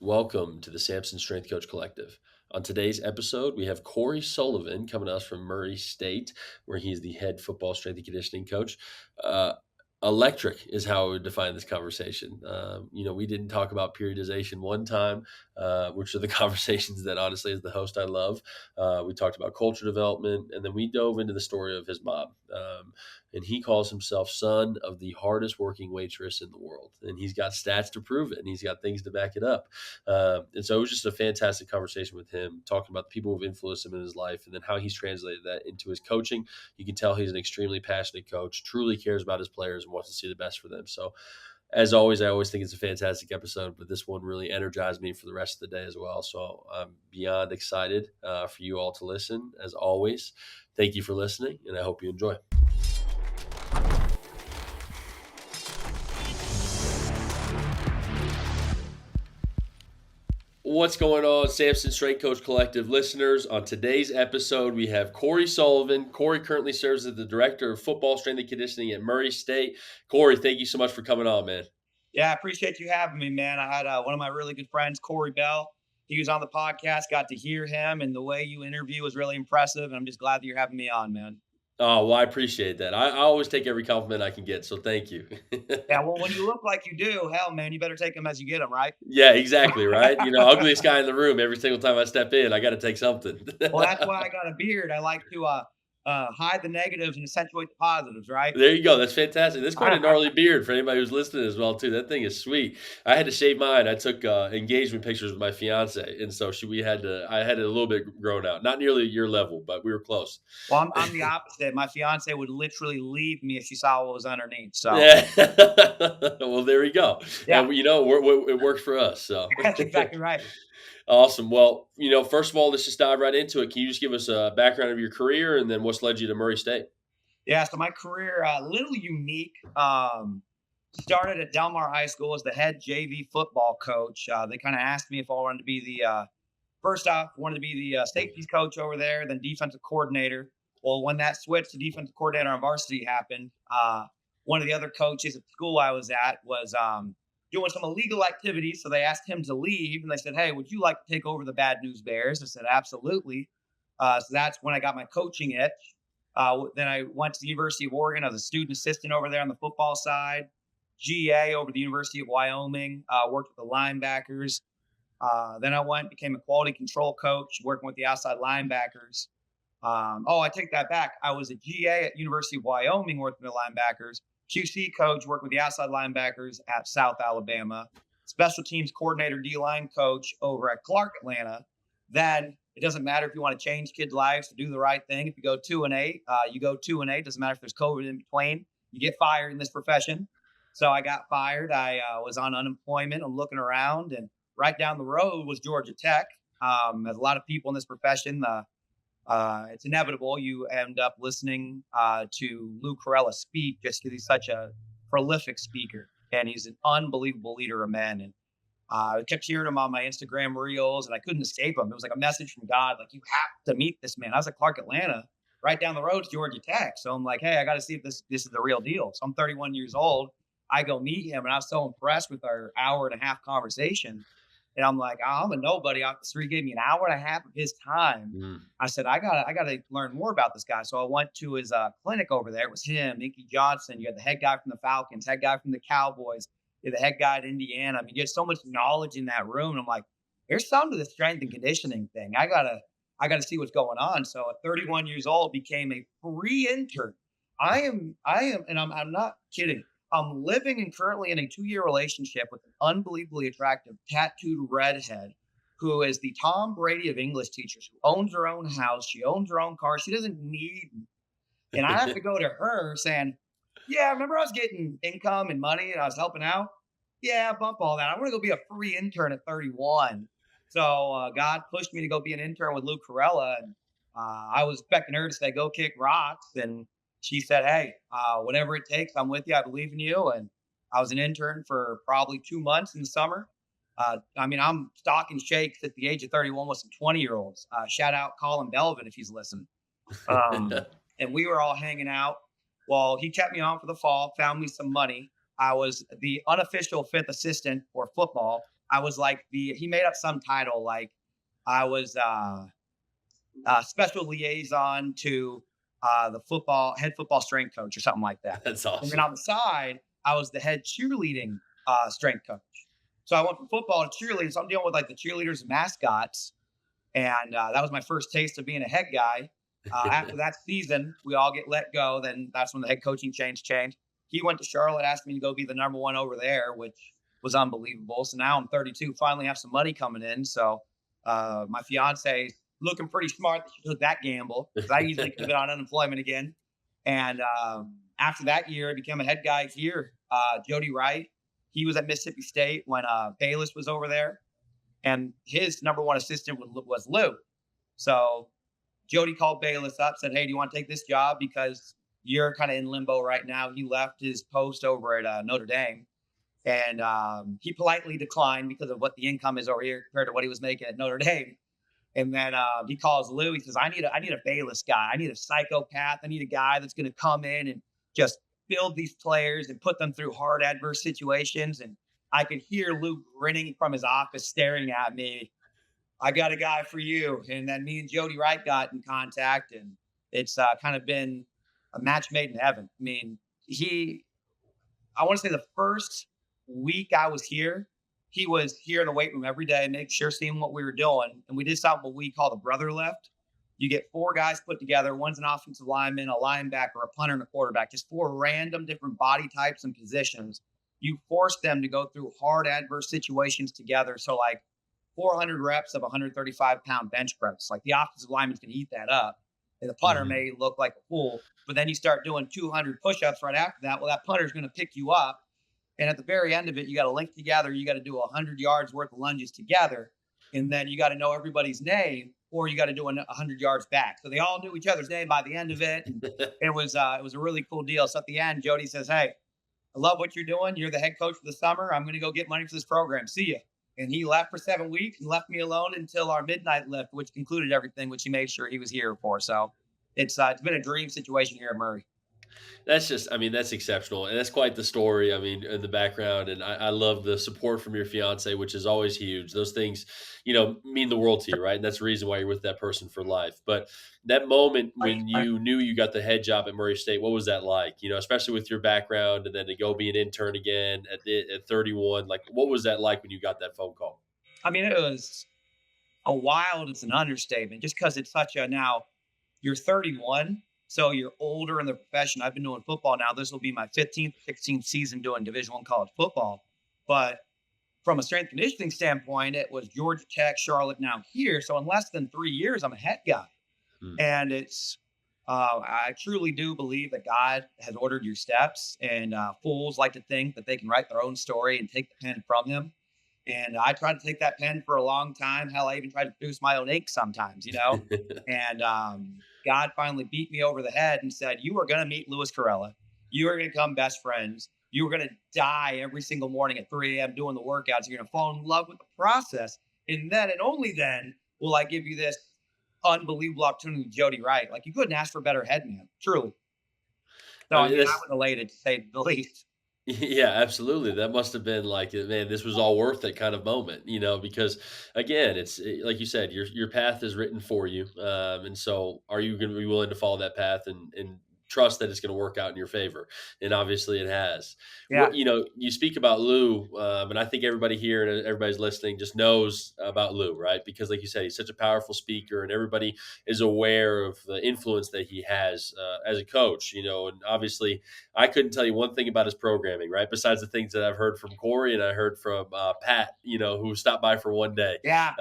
Welcome to the Samson Strength Coach Collective. On today's episode, we have Cory Sullivan coming to us from Murray State, where he's the head football strength and conditioning coach. Uh, Electric is how I would define this conversation. We didn't talk about periodization one time, which are the conversations that honestly, as the host, I love. We talked about culture development, and then we dove into the story of his mom. And he calls himself son of the hardest working waitress in the world. And he's got stats to prove it, and he's got things to back it up. And so it was just a fantastic conversation with him, talking about the people who've influenced him in his life and then how he's translated that into his coaching. You can tell he's an extremely passionate coach, truly cares about his players and wants to see the best for them. So, as always, I always think it's a fantastic episode, but this one really energized me for the rest of the day as well. So I'm beyond excited for you all to listen. As always, thank you for listening, and I hope you enjoy. What's going on, Samson Strength Coach Collective listeners? On today's episode, we have Cory Sullivan. Cory currently serves as the Director of Football Strength and Conditioning at Murray State. Cory, thank you so much for coming on, man. Yeah, I appreciate you having me, man. I had one of my really good friends, Corey Bell. He was on the podcast, got to hear him, and the way you interview was really impressive. And I'm just glad that you're having me on, man. Oh, well, I appreciate that. I always take every compliment I can get, so thank you. Yeah, well, when you look like you do, hell, man, you better take them as you get them, right? Yeah, exactly, right? Ugliest guy in the room. Every single time I step in, I got to take something. Well, that's why I got a beard. I like to hide the negatives and accentuate the positives, right? There you go. That's fantastic. That's quite a gnarly beard for anybody who's listening as well, too. That thing is sweet. I had to shave mine. I took engagement pictures with my fiance, and so I had it a little bit grown out. Not nearly your level, but we were close. Well, I'm the opposite. My fiance would literally leave me if she saw what was underneath. So, Yeah. Well, there we go. yeah, And, it works for us. So that's exactly right. awesome. Well, first of all, let's just dive right into it. Can you just give us a background of your career and then what's led you to Murray State? Yeah, so my career, a little unique. Started at Del Mar High School as the head JV football coach. They kind of asked me if I wanted to be first off, wanted to be the safeties coach over there, then defensive coordinator. Well, when that switch to defensive coordinator on varsity happened, one of the other coaches at the school I was at was doing some illegal activities. So they asked him to leave, and they said, "Hey, would you like to take over the Bad News Bears?" I said, "Absolutely." So that's when I got my coaching itch. Then I went to the University of Oregon as a student assistant over there on the football side. GA over the University of Wyoming, worked with the linebackers. Then I became a quality control coach, working with the outside linebackers. I take that back. I was a GA at University of Wyoming, working with the linebackers. QC coach, working with the outside linebackers at South Alabama. Special teams coordinator, D-line coach over at Clark, Atlanta. Then it doesn't matter if you want to change kids' lives to do the right thing. If you go 2-8, you go 2-8. Doesn't matter if there's COVID in between. You get fired in this profession. So I got fired. I was on unemployment. I'm looking around, and right down the road was Georgia Tech. As a lot of people in this profession, it's inevitable you end up listening to Lou Carella speak just because he's such a prolific speaker, and he's an unbelievable leader of men. And I kept hearing him on my Instagram reels, and I couldn't escape him. It was like a message from God, like, you have to meet this man. I was at Clark, Atlanta. Right down the road is Georgia Tech. So I'm like, hey, I got to see if this is the real deal. So I'm 31 years old. I go meet him, and I was so impressed with our hour and a half conversation. And I'm like, I'm a nobody off the street. Gave me an hour and a half of his time. I said, I gotta learn more about this guy. So I went to his clinic over there. It was him, Nicky Johnson. You had the head guy from the Falcons, head guy from the Cowboys, you had the head guy at Indiana. I mean, you had so much knowledge in that room. And I'm like, there's something to the strength and conditioning thing. I gotta see what's going on. So at 31 years old, became a free intern. I am, and I'm not kidding. I'm living and currently in a 2-year relationship with an unbelievably attractive tattooed redhead who is the Tom Brady of English teachers, who owns her own house. She owns her own car. She doesn't need me. And I have to go to her saying, yeah, remember I was getting income and money and I was helping out? Yeah, bump all that. I want to go be a free intern at 31. So God pushed me to go be an intern with Lou Carella. And I was expecting her to say, go kick rocks. And she said, hey, whatever it takes, I'm with you. I believe in you. And I was an intern for probably 2 months in the summer. I'm stocking shakes at the age of 31 with some 20-year-olds. Shout out Colin Belvin if he's listening. And we were all hanging out. Well, he kept me on for the fall, found me some money. I was the unofficial 5th assistant for football. I was like he made up some title like I was special liaison to the football head football strength coach or something like that. That's And then awesome. on the side, I was the head cheerleading strength coach. So I went from football to cheerleading. So I'm dealing with like the cheerleaders and mascots, and that was my first taste of being a head guy. After that season, we all get let go. Then that's when the head coaching changed. He went to Charlotte, asked me to go be the number one over there, which was unbelievable. So now I'm 32, finally have some money coming in. So my fiance looking pretty smart that she took that gamble because I easily could have been on unemployment again. And after that year, I became a head guy here. Jody Wright, he was at Mississippi State when Bayless was over there, and his number one assistant was Lou. So Jody called Bayless up, said, "Hey, do you want to take this job because you're kind of in limbo right now?" He left his post over at Notre Dame, and he politely declined because of what the income is over here compared to what he was making at Notre Dame. And then he calls Lou. He says, "I need a Bayless guy. I need a psychopath. I need a guy that's going to come in and just build these players and put them through hard, adverse situations." And I could hear Lou grinning from his office, staring at me. "I got a guy for you." And then me and Jody Wright got in contact, and it's kind of been a match made in heaven. I mean, I want to say the first week I was here, he was here in the weight room every day, make sure seeing what we were doing. And we did something what we call the brother left. You get four guys put together. One's an offensive lineman, a linebacker, a punter, and a quarterback. Just four random different body types and positions. You force them to go through hard, adverse situations together. So, like 400 reps of 135-pound bench press. Like the offensive lineman's can eat that up. And the punter Mhm. may look like a fool, but then you start doing 200 push-ups right after that. Well, that punter's going to pick you up, and at the very end of it, you got to link together. You got to do 100 yards worth of lunges together. And then you got to know everybody's name, or you got to do 100 yards back. So they all knew each other's name by the end of it. And it was a really cool deal. So at the end, Jody says, "Hey, I love what you're doing. You're the head coach for the summer. I'm going to go get money for this program. See you." And he left for 7 weeks and left me alone until our midnight lift, which concluded everything, which he made sure he was here for. So it's been a dream situation here at Murray. That's just, I mean, that's exceptional, and that's quite the story. I mean, in the background, and I love the support from your fiance, which is always huge. Those things, mean the world to you, right? And that's the reason why you're with that person for life. But that moment when you knew you got the head job at Murray State, what was that like? Especially with your background, and then to go be an intern again at 31. Like, what was that like when you got that phone call? I mean, it was a wild, it's an understatement just because it's such a now you're 31, so you're older in the profession. I've been doing football now. This will be my 15th, 16th season doing Division One college football. But from a strength conditioning standpoint, it was Georgia Tech, Charlotte, now here. So in less than 3 years, I'm a head guy. Hmm. And I truly do believe that God has ordered your steps, and fools like to think that they can write their own story and take the pen from him. And I tried to take that pen for a long time. Hell, I even tried to produce my own ink sometimes. And God finally beat me over the head and said, "You are going to meet Louis Corella. You are going to become best friends. You are going to die every single morning at 3 a.m. doing the workouts. You're going to fall in love with the process. And then and only then will I give you this unbelievable opportunity with Jody Wright." Like you couldn't ask for a better head man, truly. So I I mean, mean, I that's was elated to say the least. Yeah, absolutely. That must have been like, man, this was all worth it kind of moment, because again, like you said, your path is written for you, and so are you going to be willing to follow that path and trust that it's going to work out in your favor? And obviously, it has. Yeah, You speak about Lou, and I think everybody here and everybody's listening just knows about Lou, right? Because, like you said, he's such a powerful speaker, and everybody is aware of the influence that he has as a coach. And obviously I couldn't tell you one thing about his programming, right? Besides the things that I've heard from Corey and I heard from Pat, who stopped by for one day. yeah.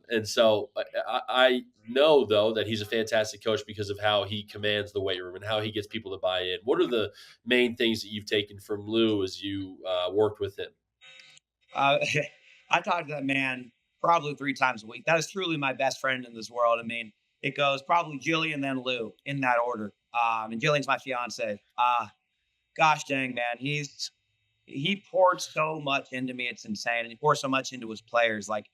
And so I know, though, that he's a fantastic coach because of how he commands the weight room and how he gets people to buy in. What are the main things that you've taken from Lou as you worked with him? Uh, I talk to that man probably 3 times a week. That is truly my best friend in this world. I mean, it goes probably Jillian, then Lou in that order. And Jillian's my fiance. Gosh dang, man, he poured so much into me. It's insane, and he pours so much into his players. Like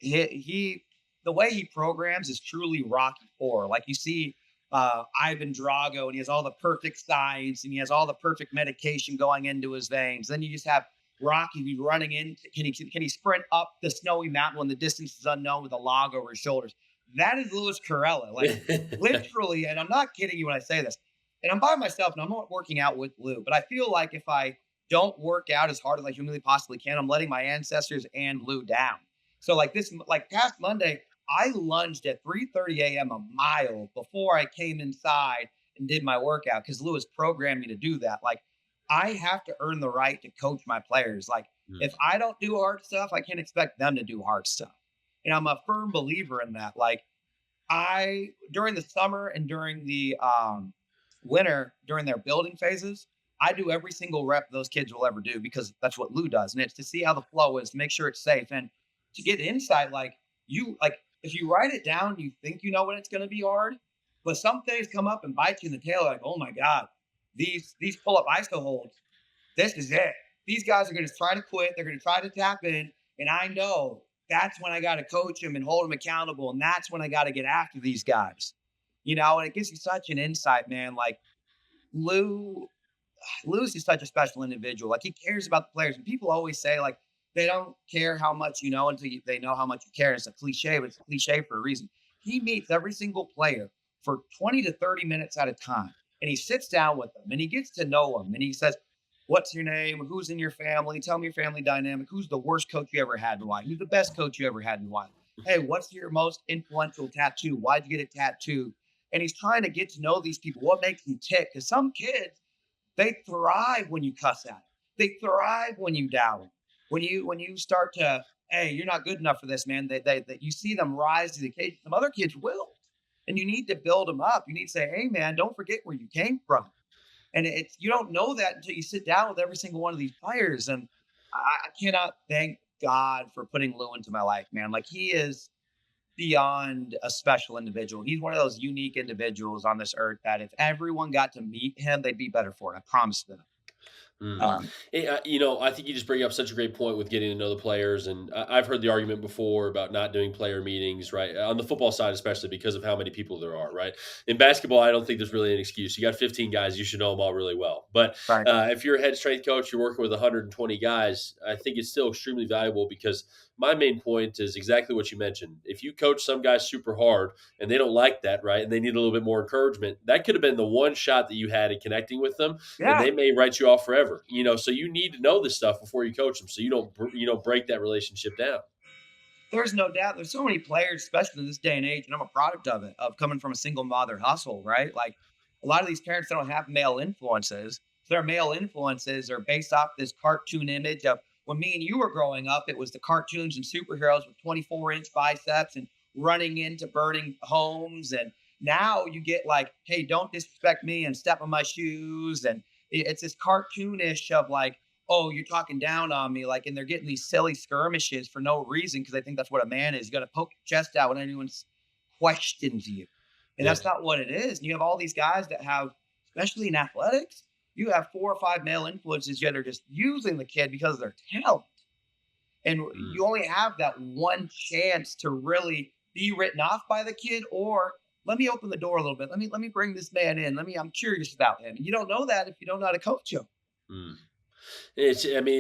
he the way he programs is truly Rocky Four. Like you see Ivan Drago, and he has all the perfect science, and he has all the perfect medication going into his veins. Then you just have rock he's running in? Can he sprint up the snowy mountain when the distance is unknown with a log over his shoulders? That is Louis Carella. Like literally, and I'm not kidding you when I say this. And I'm by myself and I'm not working out with Lou, but I feel like if I don't work out as hard as I humanly possibly can, I'm letting my ancestors and Lou down. So like this, like past Monday, I lunged at 3:30 a.m. a mile before I came inside and did my workout because Lewis programmed me to do that. Like I have to earn the right to coach my players. Like if Mm. I don't do hard stuff, I can't expect them to do hard stuff. And I'm a firm believer in that. Like I during the summer and during the winter during their building phases, I do every single rep those kids will ever do because that's what Lou does, and it's to see how the flow is, to make sure it's safe, and to get insight. Like if you write it down, you think you know when it's going to be hard, but some things come up and bite you in the tail. Like, oh my god, these pull up ISO holds, this is it. These guys are going to try to quit. They're going to try to tap in. And I know that's when I got to coach them and hold them accountable. And that's when I got to get after these guys, and it gives you such an insight, man. Like Lou, Lou's is such a special individual. Like he cares about the players. And people always say like they don't care how much you know until they know how much you care. It's a cliche, but it's a cliche for a reason. He meets every single player for 20 to 30 minutes at a time. And he sits down with them and he gets to know them. And he says, what's your name? Who's in your family? Tell me your family dynamic. Who's the worst coach you ever had and why? Who's the best coach you ever had and why? Hey, what's your most influential tattoo? Why'd you get a tattoo? And he's trying to get to know these people. What makes them tick? Because some kids, they thrive when you cuss at them. They thrive when you doubt them. When you start to, hey, you're not good enough for this, man. That you see them rise to the occasion. Some other kids will, and you need to build them up. You need to say, hey, man, don't forget where you came from. And it's you don't know that until you sit down with every single one of these players. And I cannot thank God for putting Lou into my life, man. Like he is beyond a special individual. He's one of those unique individuals on this earth that if everyone got to meet him, they'd be better for it. I promise them. Mm. Um, I think you just bring up such a great point with getting to know the players, and I've heard the argument before about not doing player meetings, right? On the football side, especially because of how many people there are, right? In basketball, I don't think there's really an excuse. You got 15 guys, you should know them all really well. But right. if you're a head strength coach, you're working with 120 guys. I think it's still extremely valuable because my main point is exactly what you mentioned. If you coach some guys super hard and they don't like that, right, and they need a little bit more encouragement, that could have been the one shot that you had at connecting with them and Yeah. they may write you off forever. So you need to know this stuff before you coach them, so you don't break that relationship down. There's no doubt. There's so many players, especially in this day and age, and I'm a product of it, of coming from a single mother hustle, right? Like a lot of these parents don't have male influences. So their male influences are based off this cartoon image of when me and you were growing up, it was the cartoons and superheroes with 24-inch biceps and running into burning homes. And now you get like, hey, don't disrespect me and step on my shoes. And it's this cartoonish of like, oh, you're talking down on me, like, and they're getting these silly skirmishes for no reason because I think that's what a man is. You got to poke your chest out when anyone questions you, and Yeah. that's not what it is. And you have all these guys that have, especially in athletics, you have 4 or 5 male influences that are just using the kid because of their talent, and Mm. you only have that one chance to really be written off by the kid, or let me open the door a little bit. Let me bring this man in. I'm curious about him. And you don't know that if you don't know how to coach him. Mm. It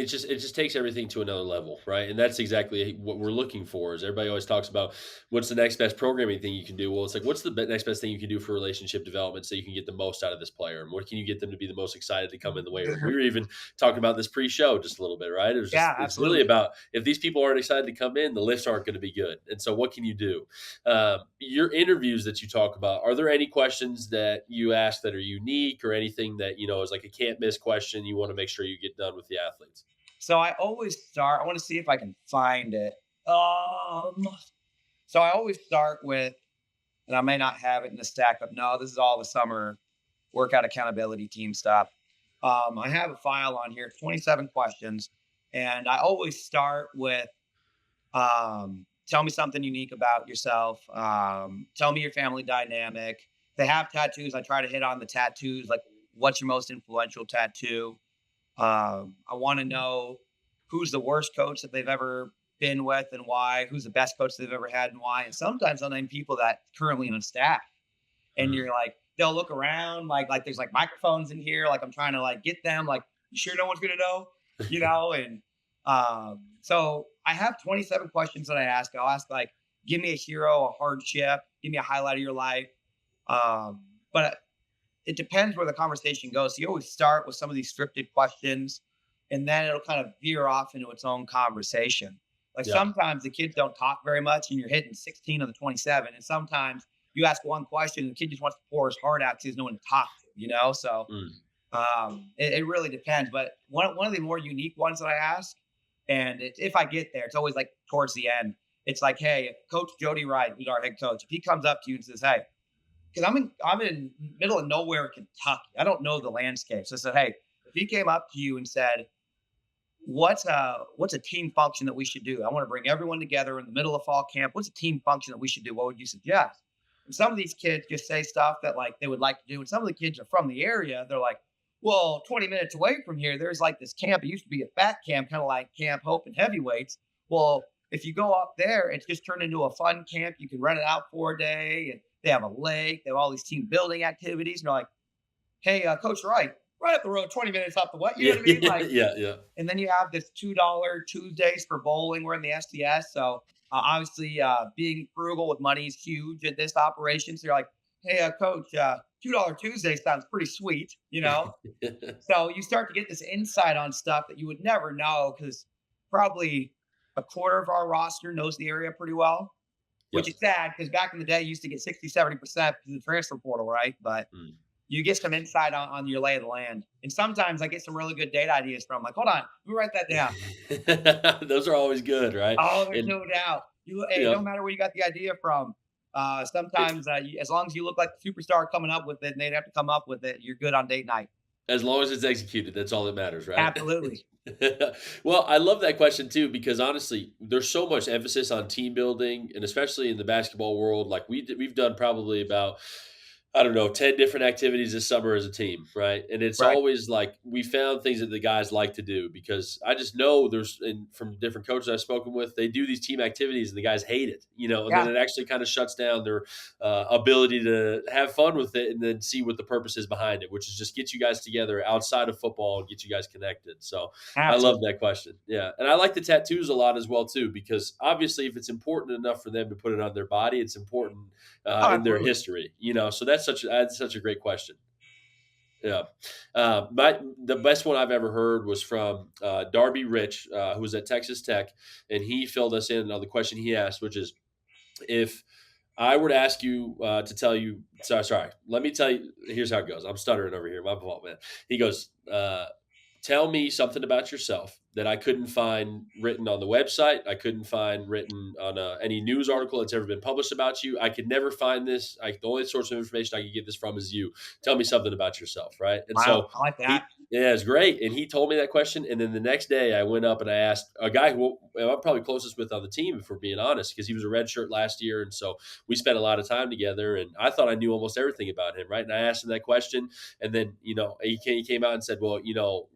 just takes everything to another level, right? And that's exactly what we're looking for. Is everybody always talks about what's the next best programming thing you can do? Well, it's like what's the next best thing you can do for relationship development so you can get the most out of this player, and what can you get them to be the most excited to come in the weight room? We were even talking about this pre-show just a little bit, right? Yeah, It's really absolutely. about if these people aren't excited to come in, the lifts aren't going to be good. And so, what can you do? Your interviews that you talk about, are there any questions that you ask that are unique, or anything that is like a can't miss question you want to make sure you get done with the athletes? So I always start. I want to see if I can find it. Um, so I always start with, and I may not have it in the stack, but no, this is all the summer workout accountability team stuff. I have a file on here, 27 questions, and I always start with, tell me something unique about yourself. Tell me your family dynamic. If they have tattoos, I try to hit on the tattoos, like what's your most influential tattoo? I want to know who's the worst coach that they've ever been with and why, who's the best coach they've ever had and why. And sometimes I'll name people that currently on staff. And Mm. you're like, they'll look around, like there's like microphones in here, like I'm trying to like get them, like, you sure no one's gonna know, you know? And So I have 27 questions that I ask. I'll ask like, give me a hero, a hardship, give me a highlight of your life. But it depends where the conversation goes. So you always start with some of these scripted questions, and then it'll kind of veer off into its own conversation. Like Yeah. sometimes the kids don't talk very much, and you're hitting 16 of the 27. And sometimes you ask one question, and the kid just wants to pour his heart out because he has no one to talk to. So Mm. it really depends. But one of the more unique ones that I ask, and if I get there, it's always like towards the end. It's like, hey, Coach Jody Wright, who's our head coach, if he comes up to you and says, hey, because I'm in middle of nowhere, Kentucky. I don't know the landscape. So I said, hey, if he came up to you and said, what's a team function that we should do? I want to bring everyone together in the middle of fall camp. What's a team function that we should do? What would you suggest? And some of these kids just say stuff that like they would like to do. And some of the kids are from the area. They're like, well, 20 minutes away from here, there's like this camp. It used to be a fat camp, kind of like Camp Hope and Heavyweights. Well, if you go up there, it's just turned into a fun camp. You can rent it out for a day, and they have a lake. They have all these team building activities. And they're like, hey, Coach Wright, right up the road, 20 minutes up the what? You know Yeah, what I mean? Like, yeah, yeah. and then you have this $2 Tuesdays for bowling. We're in the SDS. So obviously, being frugal with money is huge at this operation. So you're like, hey, Coach, $2 Tuesday sounds pretty sweet. So you start to get this insight on stuff that you would never know because probably a quarter of our roster knows the area pretty well, which Yep. is sad because back in the day, you used to get 60, 70% because of the transfer portal, right? But Mm. you get some insight on your lay of the land. And sometimes I get some really good data ideas from like, hold on, let me write that down. Those are always good, right? Oh, there's And no doubt. It yep. don't matter where you got the idea from. Sometimes as long as you look like the superstar coming up with it and they'd have to come up with it, you're good on date night. As long as it's executed, that's all that matters, right? Absolutely. Well, I love that question too because honestly, there's so much emphasis on team building, and especially in the basketball world. Like we've done probably about I don't know 10 different activities this summer as a team, right? And it's Right. always like we found things that the guys like to do because I just know there's and from different coaches I've spoken with, they do these team activities and the guys hate it, and then Yeah, it actually kind of shuts down their ability to have fun with it and then see what the purpose is behind it, which is just get you guys together outside of football and get you guys connected. So I love absolutely. that question. Yeah. And I like the tattoos a lot as well, too, because obviously if it's important enough for them to put it on their body, it's important Oh, in their absolutely. history. So that's such a great question. Yeah. The best one I've ever heard was from Darby Rich, who was at Texas Tech, and he filled us in on the question he asked, which is if I were to ask you to tell you, sorry, let me tell you. Here's how it goes. I'm stuttering over here. My fault, man. He goes, tell me something about yourself that I couldn't find written on the website. I couldn't find written on any news article that's ever been published about you. I could never find this. The only source of information I could get this from is you. Tell me something about yourself, right? And Wow, so I like that. yeah, it's great. And he told me that question. And then the next day I went up and I asked a guy who I'm probably closest with on the team, if we're being honest, because he was a red shirt last year. And so we spent a lot of time together. And I thought I knew almost everything about him, right? And I asked him that question. And then, he came out and said, well,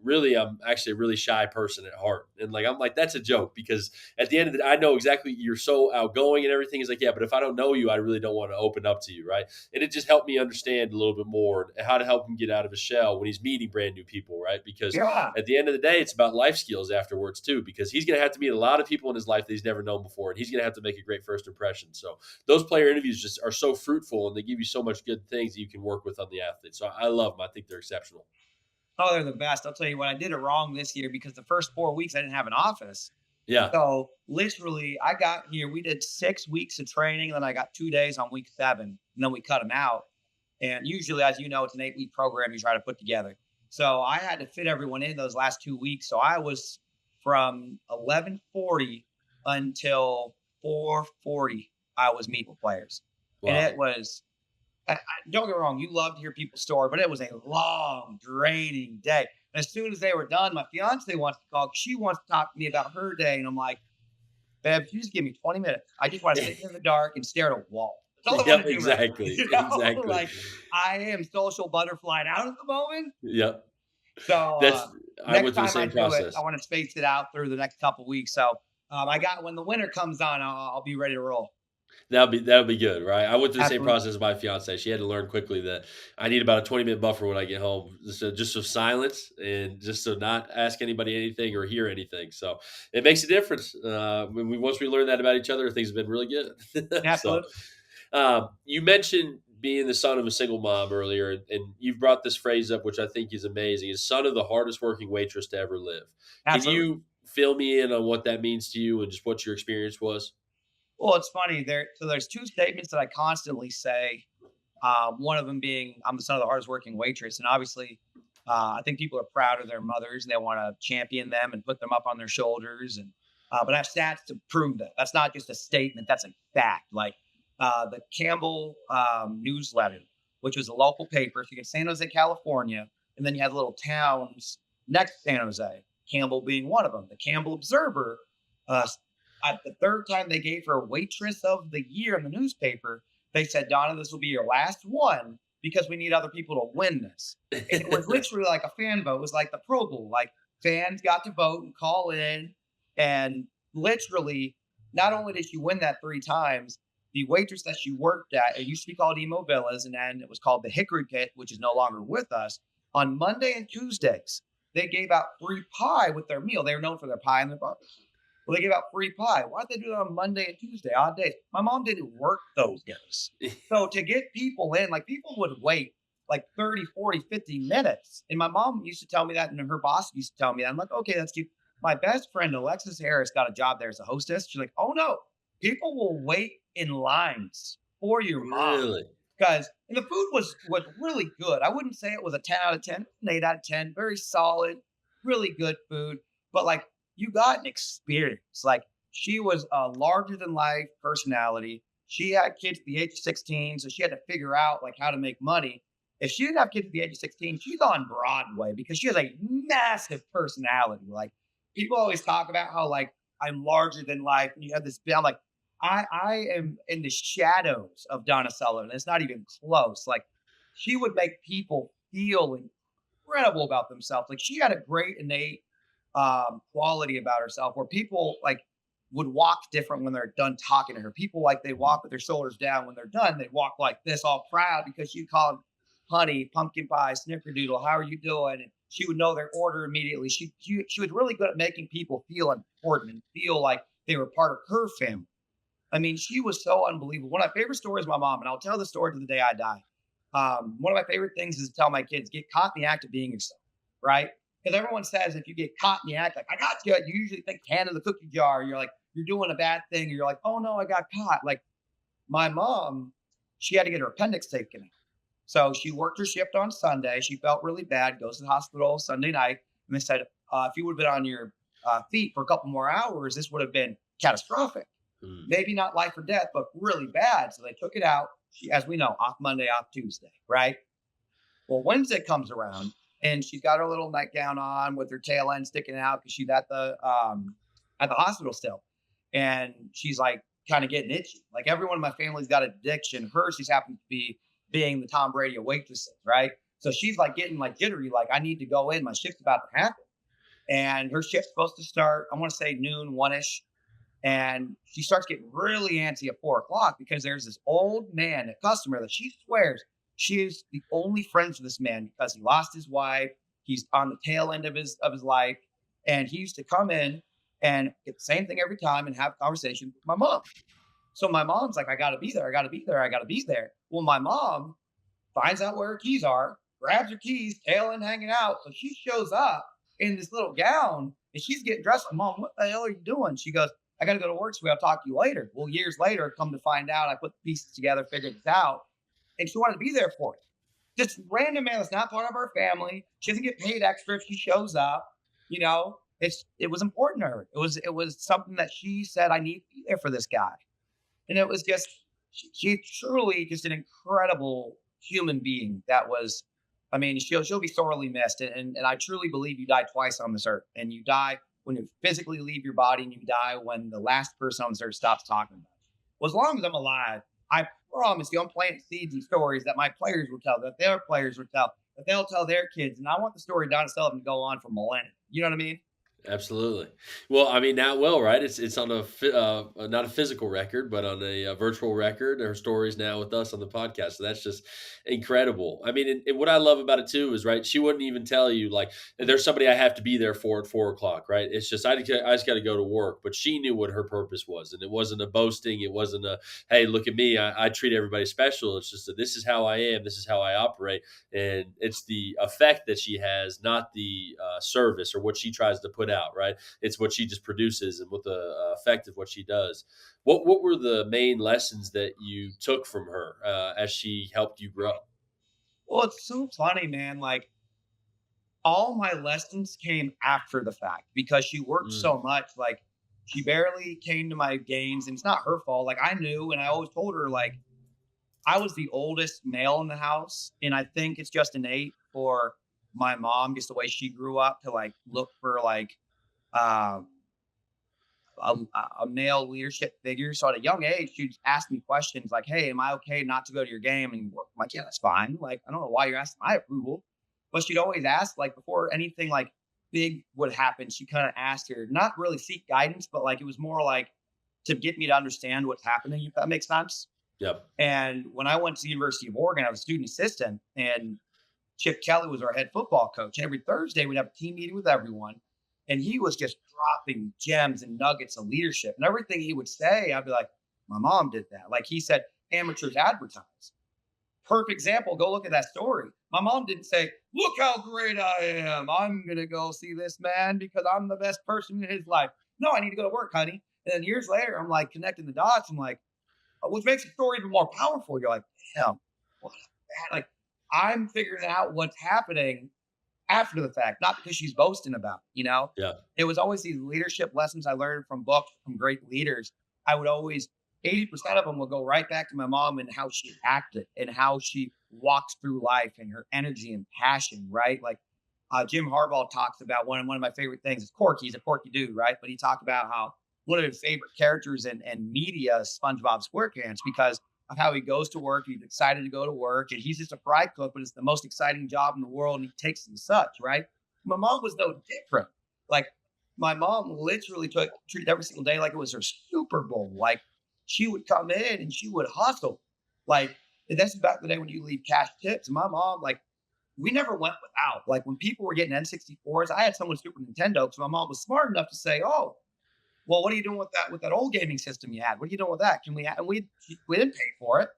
really, I'm actually a really shy person at heart. And I'm like, that's a joke because at the end of the day, I know exactly you're so outgoing and everything. He's like, yeah, but if I don't know you, I really don't want to open up to you, right? And it just helped me understand a little bit more how to help him get out of his shell when he's meeting brand new people, right? Because Yeah. at the end of the day, it's about life skills afterwards too, because he's going to have to meet a lot of people in his life that he's never known before, and he's going to have to make a great first impression. So those player interviews just are so fruitful, and they give you so much good things that you can work with on the athlete. So I love them. I think they're exceptional. Oh, they're the best. I'll tell you what, I did it wrong this year because the first 4 weeks I didn't have an office. Yeah. So literally, I got here. We did 6 weeks of training, and then I got 2 days on week 7, and then we cut them out. And usually, as you know, it's an 8 week program you try to put together. So I had to fit everyone in those last 2 weeks. So I was from 11:40 until 4:40. I was meeting with players, and Wow. it was. Don't get me wrong, you love to hear people's story, but it was a long, draining day. And as soon as they were done, my fiance wants to call. She wants to talk to me about her day, and I'm like, babe, you just give me 20 minutes. I just want to sit here in the dark and stare at a wall. That's all I want Yep. to do right now. Exactly. Exactly. Like I am social butterfly out at the moment. Yep. So That's I next went through the time I same do it, I process. want to space it out through the next couple weeks. So I got when the winter comes on, I'll be ready to roll. That'll be good, right? I went through the same Absolutely. process as my fiance. She had to learn quickly that I need about a 20-minute buffer when I get home, just so silence and just so not ask anybody anything or hear anything. So it makes a difference. Once we learn that about each other, things have been really good. So Absolutely. you mentioned being the son of a single mom earlier, and you've brought this phrase up, which I think is amazing: "Is son of the hardest working waitress to ever live." Can Absolutely. you fill me in on what that means to you and just what your experience was? Well, it's funny there's two statements that I constantly say. One of them being, I'm the son of the hardest working waitress. And obviously, I think people are proud of their mothers and they want to champion them and put them up on their shoulders. But I have stats to prove that. That's not just a statement, that's a fact. Like the Campbell newsletter, which was a local paper. So you get San Jose, California, and then you had little towns next to San Jose, Campbell being one of them. The Campbell Observer, uh, at the third time they gave her waitress of the year in the newspaper, they said, Donna, this will be your last one because we need other people to win this. And it was literally like a fan vote. It was like the Pro Bowl. Like fans got to vote and call in. And literally, not only did she win that three times, the waitress that she worked at, it used to be called Emo Villas, and then it was called the Hickory Pit, which is no longer with us. On Monday and Tuesdays, they gave out free pie with their meal. They were known for their pie and their barbecue. Well, they gave out free pie. Why'd they do that on Monday and Tuesday, odd days? My mom didn't work those days. So to get people in, like people would wait like 30, 40, 50 minutes. And my mom used to tell me that, and her boss used to tell me that. I'm like, okay, that's cute. My best friend, Alexis Harris, got a job there as a hostess. She's like, oh no, people will wait in lines for your mom. Really? Because and the food was really good. I wouldn't say it was a 10 out of 10, an 8 out of 10, very solid, really good food. But like you got an experience. Like she was a larger than life personality. She had kids at the age of 16, so she had to figure out like how to make money. If she didn't have kids at the age of 16, she's on Broadway because she has a massive personality. Like people always talk about how like I'm larger than life, and you have this. I'm like, I am in the shadows of Donna Sullivan. It's not even close. Like she would make people feel incredible about themselves. Like she had a great innate quality about herself where people like would walk different when they're done talking to her. People like they walk with their shoulders down when they're done. They walk like this, all proud because she'd call them honey, pumpkin pie, snickerdoodle. How are you doing? And she would know their order immediately. She was really good at making people feel important and feel like they were part of her family. I mean, she was so unbelievable. One of my favorite stories, my mom, and I'll tell the story to the day I die. One of my favorite things is to tell my kids, get caught in the act of being yourself, right? Because everyone says if you get caught in the act, like, I got you usually think hand in the cookie jar. You're like, you're doing a bad thing. Or you're like, oh no, I got caught. Like my mom, she had to get her appendix taken out. So she worked her shift on Sunday. She felt really bad, goes to the hospital Sunday night. And they said, if you would have been on your feet for a couple more hours, this would have been catastrophic. Mm. Maybe not life or death, but really bad. So they took it out. She, as we know, off Monday, off Tuesday, right? Well, Wednesday comes around and she's got her little nightgown on with her tail end sticking out because she's at the hospital still. And she's like kind of getting itchy. Like everyone in my family's got addiction. Hers just happens to be being the Tom Brady of waitresses, right? So she's like getting like jittery, like I need to go in. My shift's about to happen. And her shift's supposed to start, I want to say noon, one ish. And she starts getting really antsy at 4 o'clock because there's this old man, a customer that she swears she is the only friends with this man because he lost his wife. He's on the tail end of his life. And he used to come in and get the same thing every time and have a conversation with my mom. So my mom's like, I gotta be there, I gotta be there, I gotta be there. Well, my mom finds out where her keys are, grabs her keys, tail end hanging out. So she shows up in this little gown and she's getting dressed. Mom, what the hell are you doing? She goes, I got to go to work, so I'll talk to you later. Well, years later, come to find out, I put the pieces together, figured this out, and she wanted to be there for it. Just random man that's not part of our family. She doesn't get paid extra if she shows up. You know, it was important to her. It was something that she said, I need to be there for this guy. And it was just she's truly just an incredible human being that was I mean, she'll be sorely missed. And I truly believe you die twice on this earth. And you die when you physically leave your body, and you die when the last person on this earth stops talking about you. Well, as long as I'm alive, I promise you I'm planting seeds and stories that my players will tell, that their players will tell, that they'll tell their kids. And I want the story of Donna Sullivan to go on for millennia. You know what I mean? Absolutely. Well, I mean, not well, right? It's on not a physical record, but on a virtual record. Her story's now with us on the podcast, so that's just incredible. I mean, and what I love about it too is, right, she wouldn't even tell you like there's somebody I have to be there for at 4 o'clock, right? It's just I just got to go to work, but she knew what her purpose was, and it wasn't a boasting, it wasn't a hey, look at me, I treat everybody special. It's just that this is how I am, this is how I operate, and it's the effect that she has, not the service or what she tries to put out. Right, it's what she just produces and what the effect of what she does. What were the main lessons that you took from her as she helped you grow? Well, it's so funny, man. Like all my lessons came after the fact because she worked Mm, so much. Like she barely came to my games, and it's not her fault. Like I knew, and I always told her like I was the oldest male in the house, and I think it's just innate for my mom, just the way she grew up, to like look for like um, a male leadership figure. So at a young age, she'd ask me questions like, "Hey, am I okay not to go to your game?" And I'm like, "Yeah, that's fine." Like, I don't know why you're asking my approval, but she'd always ask like before anything like big would happen. She kind of asked her, not really seek guidance, but like it was more like to get me to understand what's happening. If that makes sense. yep. And when I went to the University of Oregon, I was a student assistant, and Chip Kelly was our head football coach. And every Thursday, we'd have a team meeting with everyone. And he was just dropping gems and nuggets of leadership. And everything he would say, I'd be like, my mom did that. Like he said, amateurs advertise. Perfect example. Go look at that story. My mom didn't say, look how great I am. I'm going to go see this man because I'm the best person in his life. No, I need to go to work, honey. And then years later, I'm like connecting the dots. I'm like, which makes the story even more powerful. You're like, damn, what like I'm figuring out what's happening after the fact, not because she's boasting about it, you know? Yeah. It was always these leadership lessons I learned from books from great leaders. I would always 80% of them will go right back to my mom and how she acted and how she walks through life and her energy and passion, right? Like Jim Harbaugh talks about one of my favorite things is Corky. He's a quirky dude, right? But he talked about how one of his favorite characters in media is SpongeBob SquarePants because of how he goes to work. He's excited to go to work, and he's just a fry cook, but it's the most exciting job in the world, and he takes it as such, right? My mom was no different. Like my mom literally treated every single day like it was her Super Bowl. Like she would come in and she would hustle. Like and that's back in the day when you leave cash tips. And my mom, like, we never went without. Like when people were getting N64s, I had someone Super Nintendo because my mom was smart enough to say, "Oh, well, what are you doing with that old gaming system you had? What are you doing with that? Can we?" And we didn't pay for it.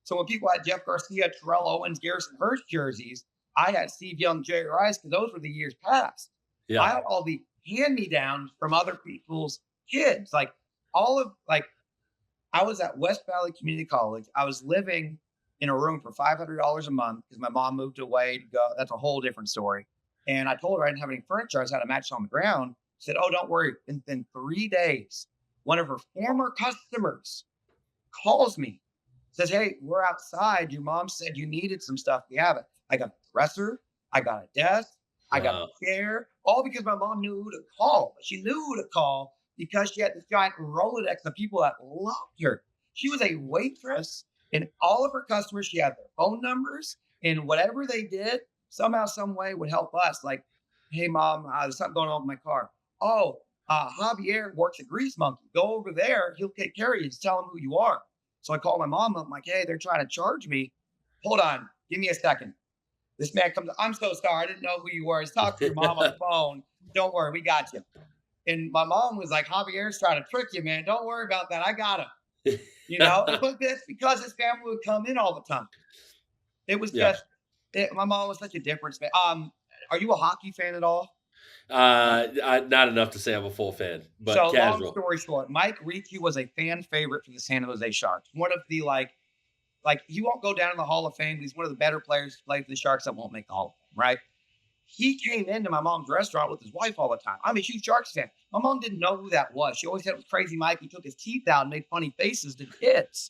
So when people had Jeff Garcia, Terrell Owens, Garrison Hurst jerseys, I had Steve Young, Jerry Rice because those were the years past. I Yeah. had all the hand me downs from other people's kids. Like all of like I was at West Valley Community College. I was living in a room for $500 a month because my mom moved away to go. That's a whole different story. And I told her I didn't have any furniture. I just had a mattress on the ground. She said, "Oh, don't worry." In 3 days, one of her former customers calls me, says, "Hey, we're outside. Your mom said you needed some stuff. We have it." I got a dresser. I got a desk. I got Wow. a chair, all because my mom knew who to call. She knew who to call because she had this giant Rolodex of people that loved her. She was a waitress, and all of her customers, she had their phone numbers, and whatever they did, somehow, some way would help us. Like, hey, mom, there's something going on with my car. Oh, Javier works at Grease Monkey. Go over there. He'll take care of you. Just tell him who you are. So I call my mom. I'm like, hey, they're trying to charge me. Hold on. Give me a second. This man comes, I'm so sorry. I didn't know who you were. He's talking to your mom on the phone. Don't worry, we got you. And my mom was like, Javier's trying to trick you, man. Don't worry about that. I got him. You know, but that's because his family would come in all the time. It was Yeah. just, my mom was such a difference, man. Are you a hockey fan at all? Not enough to say I'm a full fan, but So long casual. story short, Mike Ricci was a fan favorite for the San Jose Sharks. One of the like he won't go down in the Hall of Fame. He's one of the better players to play for the Sharks that won't make the Hall of Fame, right? He came into my mom's restaurant with his wife all the time. I'm a huge Sharks fan. My mom didn't know who that was. She always said it was Crazy Mike. He took his teeth out and made funny faces to kids.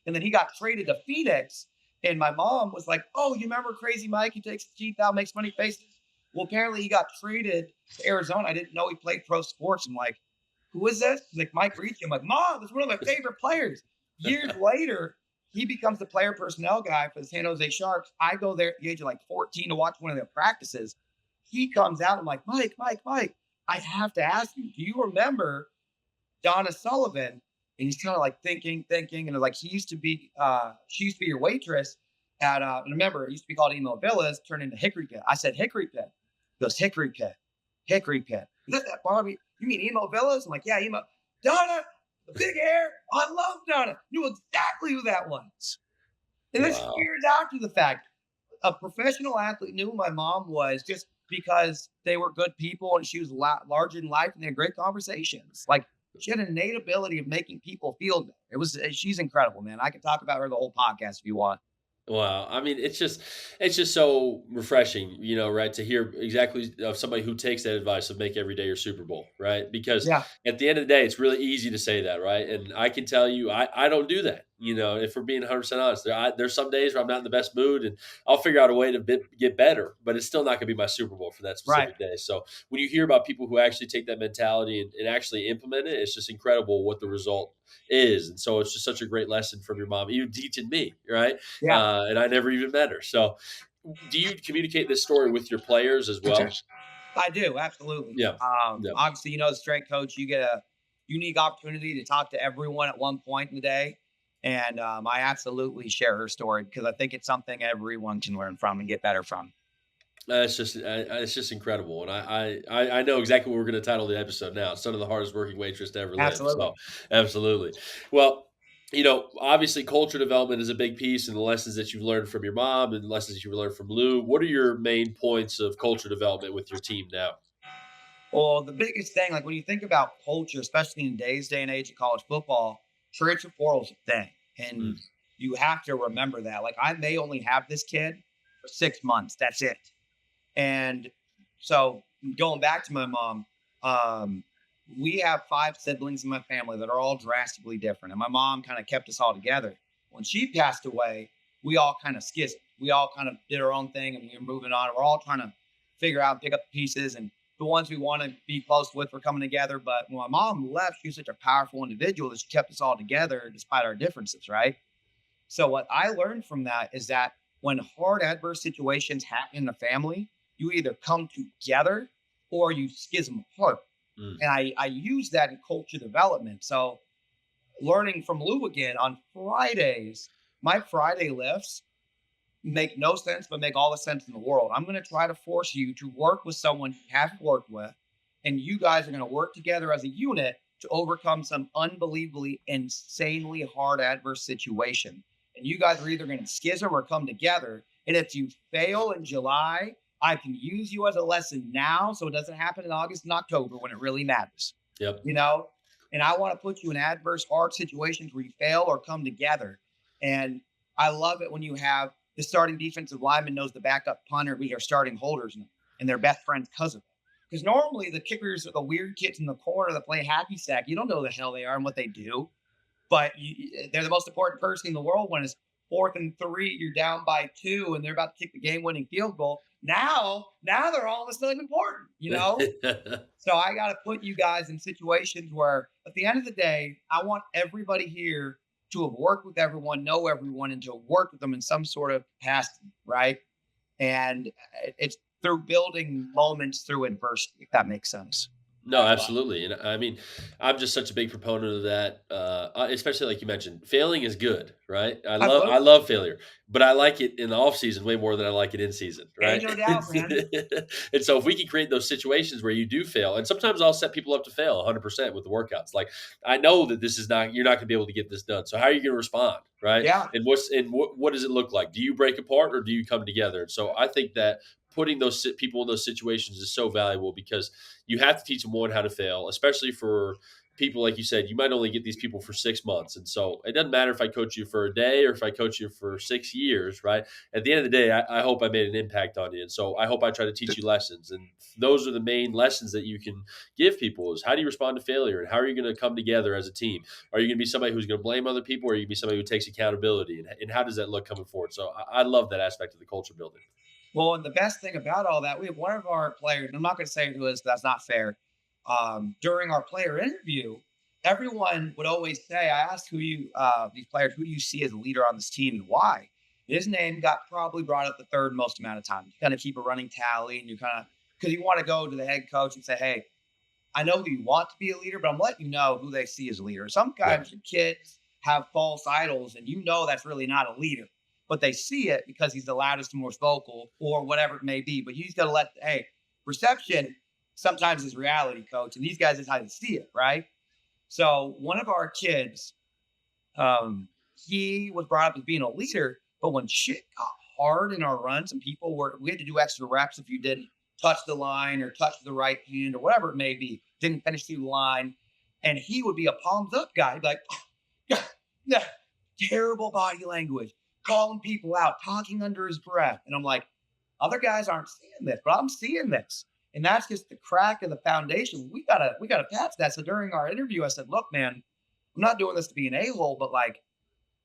And then he got traded to Phoenix. And my mom was like, "Oh, you remember Crazy Mike? He takes his teeth out, makes funny faces." Well, apparently he got traded to Arizona. I didn't know he played pro sports. I'm like, "Who is this?" He's like, "Mike Ricci." I'm like, "Mom, that's one of my favorite players." Years later, he becomes the player personnel guy for the San Jose Sharks. I go there at the age of like 14 to watch one of their practices. He comes out. I'm like, "Mike, Mike, Mike." I have to ask you, do you remember Donna Sullivan?" And he's kind of like thinking, and like she used to be your waitress at and remember it used to be called Emo Villas, turned into Hickory Pit. I said Hickory Pit. He goes, Hickory Pit, Hickory Pit. Is that Barbie? You mean Emo Villas? I'm like, yeah, Emo. Donna, the big hair. I love Donna. Knew exactly who that was. And this Wow. years after the fact, a professional athlete knew who my mom was just because they were good people and she was larger in life and they had great conversations. Like she had an innate ability of making people feel good. She's incredible, man. I could talk about her the whole podcast if you want. Wow. I mean, it's just so refreshing, right? To hear exactly of somebody who takes that advice of make every day your Super Bowl, right? Because Yeah, at the end of the day, it's really easy to say that, right? And I can tell you, I don't do that. If we're being 100% honest, there's some days where I'm not in the best mood, and I'll figure out a way to get better, but it's still not going to be my Super Bowl for that right. specific day. So when you hear about people who actually take that mentality and actually implement it, it's just incredible what the result is. And so it's just such a great lesson from your mom, even teaching me, right? Yeah. And I never even met her. So, do you communicate this story with your players as well? I do, absolutely. Yeah, yeah. Obviously, as a strength coach, you get a unique opportunity to talk to everyone at one point in the day. And I absolutely share her story because I think it's something everyone can learn from and get better from. It's just incredible, and I know exactly what we're going to title the episode now. Son of the hardest working waitress to ever live. So, Absolutely. absolutely. Well, obviously, culture development is a big piece, and the lessons that you've learned from your mom and the lessons that you learned from Lou. What are your main points of culture development with your team now? Well, the biggest thing, like when you think about culture, especially in today's day and age of college football, transfer is a thing. Mm, And you have to remember that. Like I may only have this kid for 6 months. That's it. And so going back to my mom, um, we have 5 siblings in my family that are all drastically different. And my mom kind of kept us all together. When she passed away, we all kind of schismed. We all kind of did our own thing and we were moving on. We're all trying to figure out, pick up the pieces. And the ones we want to be close with were coming together. But when my mom left, she was such a powerful individual that she kept us all together despite our differences, right? So what I learned from that is that when hard adverse situations happen in a family, you either come together or you schism apart. mm. And I use that in culture development. So learning from Lou again on Fridays, my Friday lifts make no sense, but make all the sense in the world. I'm going to try to force you to work with someone you haven't worked with, and you guys are going to work together as a unit to overcome some unbelievably, insanely hard adverse situation. And you guys are either going to schism or come together. And if you fail in July, I can use you as a lesson now so it doesn't happen in August and October when it really matters, Yep. you know? And I want to put you in adverse, hard situations where you fail or come together. And I love it when you have the starting defensive lineman knows the backup punter be their starting holders and their best friend's cousin. Because normally the kickers are the weird kids in the corner that play hacky sack. You don't know who the hell they are and what they do, but they're the most important person in the world when it's 4th and 3, you're down by 2, and they're about to kick the game-winning field goal. Now they're all of a sudden important. So I got to put you guys in situations where, at the end of the day, I want everybody here to have worked with everyone, know everyone, and to have worked with them in some sort of capacity, right? And it's through building moments through adversity, if that makes sense. No, absolutely, and I mean, I'm just such a big proponent of that, especially like you mentioned, failing is good, right? I Absolutely. love failure, but I like it in the off season way more than I like it in season, Ain't right? no doubt, man. And so if we can create those situations where you do fail, and sometimes I'll set people up to fail 100% with the workouts. Like I know that this is not you're not going to be able to get this done. So how are you going to respond, right? Yeah. And what does it look like? Do you break apart or do you come together? And so I think that putting people in those situations is so valuable because you have to teach them one how to fail, especially for people like you said. You might only get these people for 6 months, and so it doesn't matter if I coach you for a day or if I coach you for 6 years. Right? At the end of the day, I hope I made an impact on you, and so I hope I try to teach you lessons. And those are the main lessons that you can give people: is how do you respond to failure, and how are you going to come together as a team? Are you going to be somebody who's going to blame other people, or are you going to be somebody who takes accountability? And how does that look coming forward? So I love that aspect of the culture building. Well, and the best thing about all that, we have one of our players, and I'm not going to say who it is, that's not fair. During our player interview, everyone would always say, I asked these players, who do you see as a leader on this team and why? His name got probably brought up the third most amount of time. You kind of keep a running tally and you kind of, because you want to go to the head coach and say, hey, I know who you want to be a leader, but I'm letting you know who they see as a leader. Yeah. Sometimes your kids have false idols and you know that's really not a leader, but they see it because he's the loudest and most vocal or whatever it may be. But you just got to hey, perception sometimes is reality, coach. And these guys is how they see it, right? So one of our kids, he was brought up as being a leader, but when shit got hard in our runs and we had to do extra reps if you didn't touch the line or touch the right hand or whatever it may be, didn't finish through the line. And he would be a palms up guy, like, yeah, terrible body language, calling people out, talking under his breath. And I'm like, other guys aren't seeing this, but I'm seeing this. And that's just the crack of the foundation. We gotta patch that. So during our interview, I said, look, man, I'm not doing this to be an a-hole, but like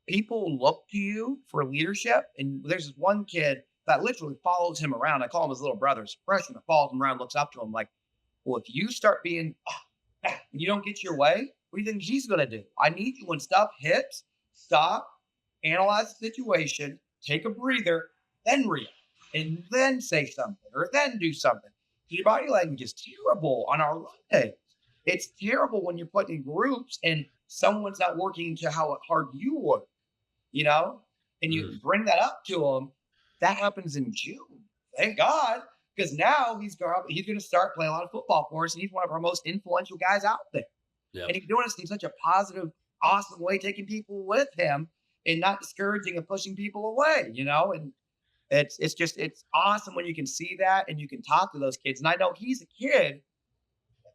people look to you for leadership. And there's this one kid that literally follows him around. I call him his little brother. He's a freshman that follows him around, looks up to him like, well, if you start being, and you don't get your way, what do you think he's going to do? I need you when stuff hits, stop, analyze the situation, take a breather, then react, and then say something or then do something. Your body language is terrible on our run day. It's terrible when you're put in groups and someone's not working to how hard you work, you know, and you Mhm. bring that up to him. That happens in June. Thank God, because now he's going to start playing a lot of football for us, and he's one of our most influential guys out there. Yeah. And he's doing this in such a positive, awesome way, taking people with him and not discouraging and pushing people away, you know. And it's awesome when you can see that and you can talk to those kids. And I know he's a kid,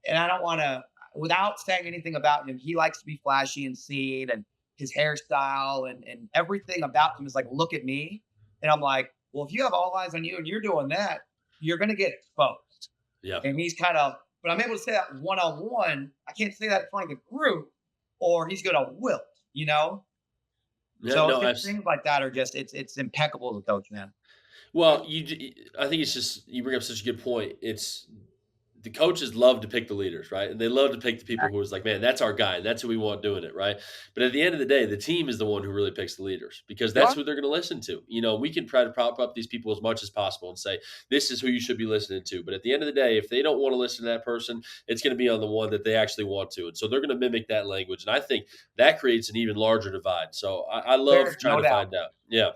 and I don't want to, without saying anything about him, he likes to be flashy and seen, and his hairstyle and everything about him is like, look at me. And I'm like, well, if you have all eyes on you and you're doing that, you're going to get exposed. Yeah. And he's kind of, but I'm able to say that one on one. I can't say that in front of a group, or he's going to wilt, you know? Yeah. So it's No, just things like that are just, it's impeccable as a coach, man. well, I think it's just you bring up such a good point. It's the coaches love to pick the leaders, right? And they love to pick the people who is like, man, that's our guy, and that's who we want doing it, right? But at the end of the day, the team is the one who really picks the leaders because that's Sure. who they're going to listen to. You know, we can try to prop up these people as much as possible and say this is who you should be listening to. But at the end of the day, if they don't want to listen to that person, it's going to be on the one that they actually want to, and so they're going to mimic that language. And I think that creates an even larger divide. So I love There's trying no to doubt. find out, yeah.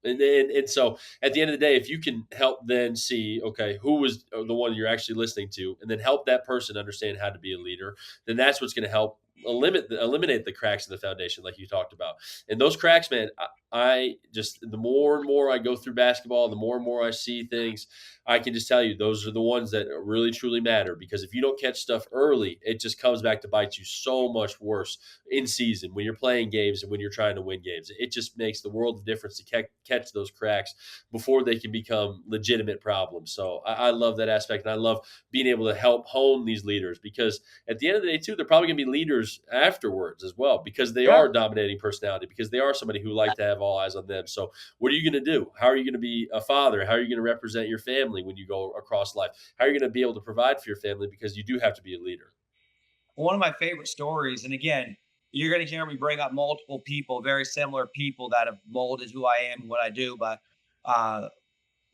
And so at the end of the day, if you can help then see, okay, who was the one you're actually listening to, and then help that person understand how to be a leader, then that's what's going to help eliminate the cracks in the foundation, like you talked about. And those cracks, man, I just the more and more I go through basketball, the more and more I see things, I can just tell you those are the ones that really truly matter. Because if you don't catch stuff early, it just comes back to bite you so much worse in season when you're playing games and when you're trying to win games. It just makes the world of difference to catch those cracks before they can become legitimate problems. So I love that aspect, and I love being able to help hone these leaders because at the end of the day, too, they're probably going to be leaders afterwards as well because they are Yeah. a dominating personality because they are somebody who like to have all eyes on them. So what are you going to do? How are you going to be a father? How are you going to represent your family when you go across life? How are you going to be able to provide for your family because you do have to be a leader? One of my favorite stories, and again, you're going to hear me bring up multiple people, very similar people that have molded who I am and what I do. But uh,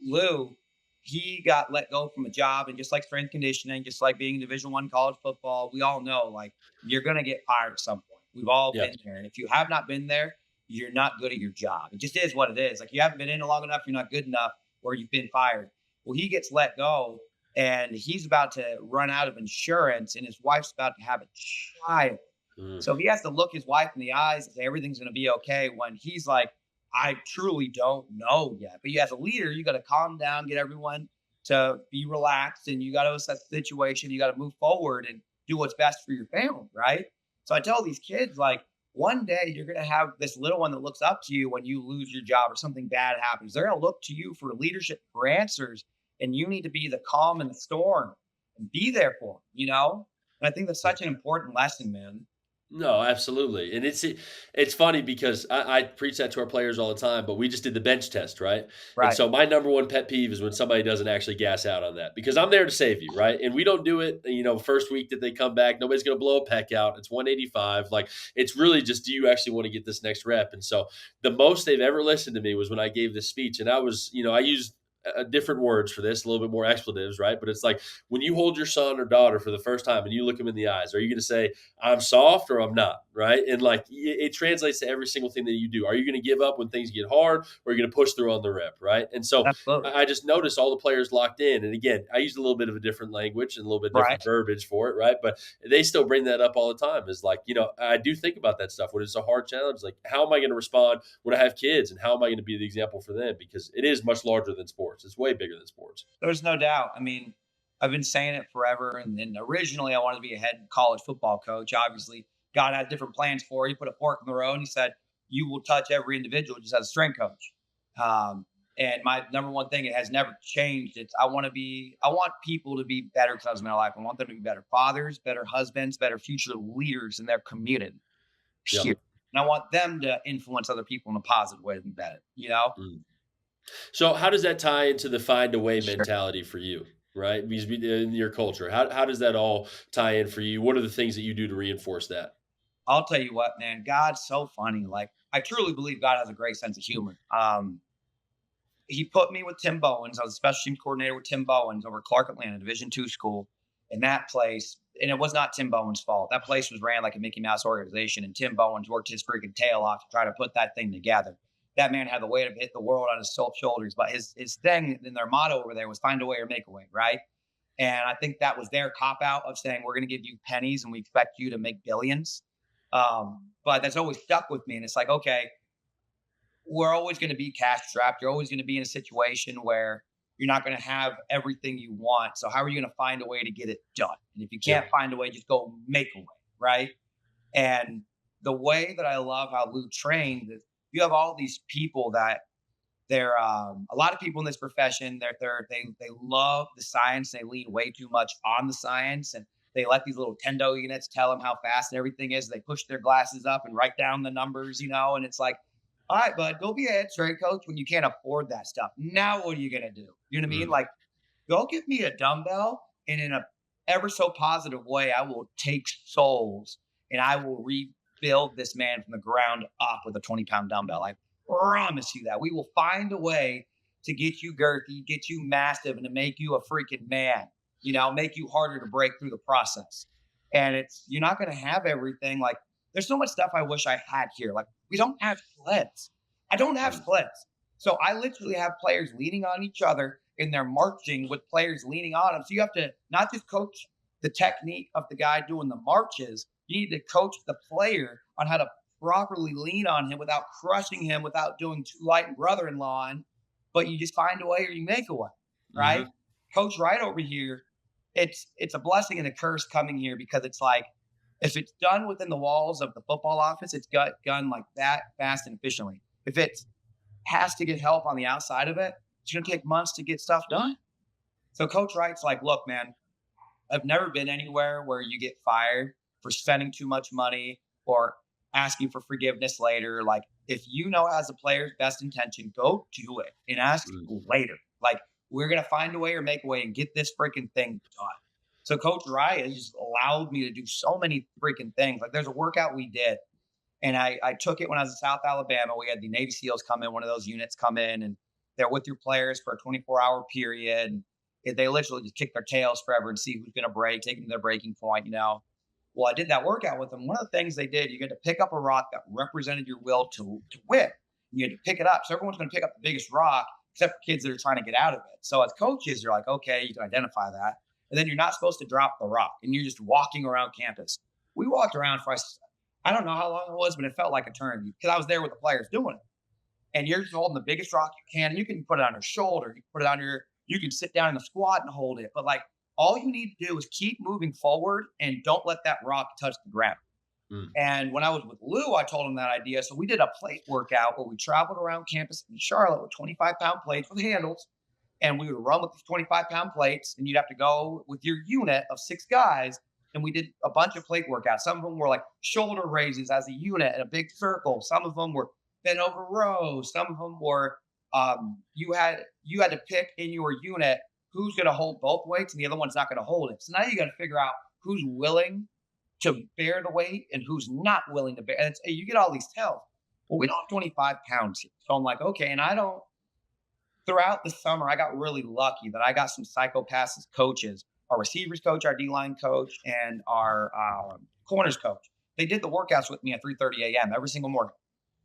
Lou, he got let go from a job, and just like strength conditioning, just like being in Division I college football, we all know like you're gonna get fired at some point. We've all Yeah. been there, and if you have not been there, you're not good at your job. It just is what it is. Like you haven't been in it long enough, you're not good enough, or you've been fired. Well, he gets let go, and he's about to run out of insurance, and his wife's about to have a child. Mm. So he has to look his wife in the eyes and say everything's going to be okay when he's like, I truly don't know yet. But you, as a leader, you got to calm down, get everyone to be relaxed, and you got to assess the situation. You got to move forward and do what's best for your family, right? So I tell these kids, like, one day you're going to have this little one that looks up to you when you lose your job or something bad happens. They're going to look to you for leadership, for answers, and you need to be the calm in the storm and be there for them, you know? And I think that's such an important lesson, man. No, absolutely, and it's funny because I preach that to our players all the time, but we just did the bench test, right? And Right. so my number one pet peeve is when somebody doesn't actually gas out on that because I'm there to save you, right? And we don't do it, first week that they come back, nobody's going to blow a peck out. It's 185. Like it's really just, do you actually want to get this next rep? And so the most they've ever listened to me was when I gave this speech, and I was, I used different words for this, a little bit more expletives, right? But it's like when you hold your son or daughter for the first time and you look them in the eyes, are you going to say, I'm soft or I'm not, right? And like it translates to every single thing that you do. Are you going to give up when things get hard or are you going to push through on the rep, right? And so Absolutely. I just noticed all the players locked in. And again, I used a little bit of a different language and a little bit different Right. verbiage for it, right? But they still bring that up all the time. Is like, I do think about that stuff when it's a hard challenge. Like, how am I going to respond when I have kids, and how am I going to be the example for them? Because it is much larger than sports. It's way bigger than sports. There's no doubt. I mean, I've been saying it forever. And originally, I wanted to be a head college football coach. Obviously, God had different plans for it. He put a fork in the road and he said, "You will touch every individual just as a strength coach." And my number one thing, it has never changed. I want people to be better because in their life. I want them to be better fathers, better husbands, better future leaders in their community. Yeah. Period. And I want them to influence other people in a positive way to be better, you know? Mm. So how does that tie into the find a way Sure. mentality for you? Right, because in your culture, how does that all tie in for you? What are the things that you do to reinforce that? I'll tell you what, man, God's so funny. Like, I truly believe God has a great sense of humor. He put me with Tim Bowens. I was a special team coordinator with Tim Bowens over at Clark Atlanta Division II school. In that place, and it was not Tim Bowens' fault. That place was ran like a Mickey Mouse organization, and Tim Bowens worked his freaking tail off to try to put that thing together. That man had the weight of hit the world on his shoulders, but his thing and their motto over there was find a way or make a way, right? And I think that was their cop out of saying we're going to give you pennies and we expect you to make billions. But that's always stuck with me, and it's like, okay, we're always going to be cash strapped. You're always going to be in a situation where you're not going to have everything you want. So how are you going to find a way to get it done? And if you Yeah. can't find a way, just go make a way, right? And the way that I love how Lou trained is you have all these people that they're a lot of people in this profession. They love the science. They lean way too much on the science, and they let these little Tendo units tell them how fast everything is. They push their glasses up and write down the numbers, and it's like, all right, bud, go be a head strength coach when you can't afford that stuff. Now, what are you gonna do? You know what I mean? Mm. Like, go get me a dumbbell, and in a ever so positive way, I will take souls and I will rebuild this man from the ground up with a 20-pound dumbbell. I promise you that. We will find a way to get you girthy, get you massive, and to make you a freaking man, make you harder to break through the process. And you're not going to have everything. Like, there's so much stuff I wish I had here. Like, we don't have sleds. I don't have Mm. sleds. So I literally have players leaning on each other and they're marching with players leaning on them. So you have to not just coach the technique of the guy doing the marches, you need to coach the player on how to properly lean on him without crushing him, without doing too light and brother-in-law. But you just find a way or you make a way, right? Mhm. Coach Wright over here, it's a blessing and a curse coming here because it's like if it's done within the walls of the football office, it's got done like that fast and efficiently. If it has to get help on the outside of it, it's going to take months to get stuff done. So Coach Wright's like, look, man, I've never been anywhere where you get fired for spending too much money or asking for forgiveness later. Like, if as a player's best intention, go do it and ask Mm. later. Like, we're going to find a way or make a way and get this freaking thing done. So Coach Wright has just allowed me to do so many freaking things. Like, there's a workout we did, and I took it when I was in South Alabama. We had the Navy SEALs come in, one of those units come in, and they're with your players for a 24-hour period. And they literally just kick their tails forever and see who's going to break, take them to their breaking point. Well, I did that workout with them. One of the things they did, you get to pick up a rock that represented your will to win. You had to pick it up. So everyone's going to pick up the biggest rock, except for kids that are trying to get out of it. So as coaches, you're like, okay, you can identify that. And then you're not supposed to drop the rock. And you're just walking around campus. We walked around for, I don't know how long it was, but it felt like eternity because I was there with the players doing it. And you're just holding the biggest rock you can. And you can put it on your shoulder. You can put it on you can sit down in the squat and hold it. But like, all you need to do is keep moving forward and don't let that rock touch the ground. Mm. And when I was with Lou, I told him that idea. So we did a plate workout where we traveled around campus in Charlotte with 25-pound plates with handles. And we would run with these 25-pound plates. And you'd have to go with your unit of 6 guys. And we did a bunch of plate workouts. Some of them were like shoulder raises as a unit in a big circle. Some of them were bent over rows. Some of them were you had to pick in your unit who's going to hold both weights and the other one's not going to hold it. So now you got to figure out who's willing to bear the weight and who's not willing to bear. And you get all these tells. Well, we don't have 25 pounds here. So I'm like, okay. And throughout the summer, I got really lucky that I got some psychopaths as coaches. Our receivers coach, our D line coach, and our corners coach. They did the workouts with me at 3:30 a.m. every single morning,